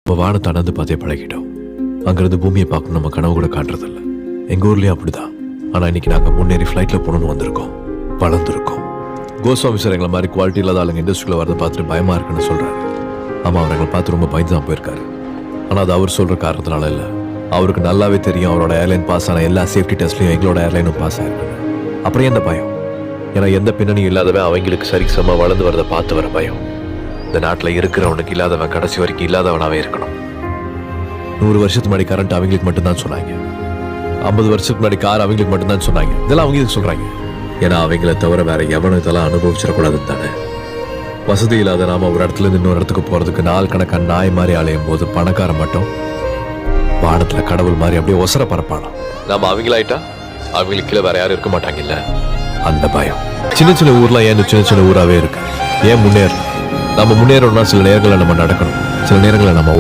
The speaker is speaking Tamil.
நம்ம வானத்தை அனந்து பார்த்தே பழகிட்டோம். அங்கிருந்து பூமியை பார்க்கணும் நம்ம கனவு கூட காட்டுறதில்ல. எங்கள் ஊர்லேயும் அப்படிதான். ஆனால் இன்னைக்கு நாங்கள் முன்னேறி ஃப்ளைட்டில் போகணும்னு வந்திருக்கோம், வளர்ந்துருக்கோம். கோஸ்வாமி சார் எங்களை மாதிரி குவாலிட்டி இல்லாத ஆளுங்க இண்டஸ்ட்ரியில் வரதை பார்த்துட்டு பயமாக இருக்குன்னு சொல்கிறாரு. ஆமாம், அவர் எங்களை பார்த்து ரொம்ப பயந்து தான் போயிருக்காரு. ஆனால் அது அவர் சொல்கிற காரணத்தினால இல்லை. அவருக்கு நல்லாவே தெரியும் அவரோட ஏர்லைன் பாஸ் ஆன எல்லா சேஃப்டி டெஸ்ட்லையும் எங்களோட ஏர்லைனும் பாஸ் ஆயிருக்குன்னு. அப்புறம் எந்த பயம்? ஏன்னா எந்த பின்னணியும் இல்லாதவன் அவங்களுக்கு சரிசமமாக வளர்ந்து வரதை பார்த்து வர பயம். இந்த நாட்டில் இருக்கிறவனுக்கு இல்லாதவன் கடைசி வரைக்கும் இல்லாதவனாவே இருக்கணும். 100 வருஷத்துக்கு முன்னாடி கரண்ட் அவங்களுக்கு மட்டும்தான் சொன்னாங்க. 50 வருஷத்துக்கு முன்னாடி கார் அவங்களுக்கு மட்டும்தான் சொன்னாங்க. இதெல்லாம் அவங்க இதுக்கு சொல்றாங்க. ஏன்னா அவங்கள தவிர வேற எவனும் இதெல்லாம் அனுபவிச்சிடக்கூடாதுன்னு தானே. வசதி இல்லாத நாம ஒரு இடத்துல இருந்து இன்னொரு இடத்துக்கு போறதுக்கு நாள் கணக்கான நாய் மாதிரி அலையும் போது பணக்காரன் மட்டும் வானத்துல கடவுள் மாதிரி அப்படியே ஒசர பரப்பானா. நாம அவங்களாயிட்டா அவங்களுக்கு கீழே வேற யாரும் இருக்க மாட்டாங்கல்ல. அந்த பயம். சின்ன சின்ன ஊர்லாம் ஏன் சின்ன சின்ன ஊராவே இருக்கு? ஏன் முன்னேறணும்? நம்ம முன்னேறணும்னா சில நேரங்களில் நம்ம நடக்கணும், சில நேரங்களில் நம்ம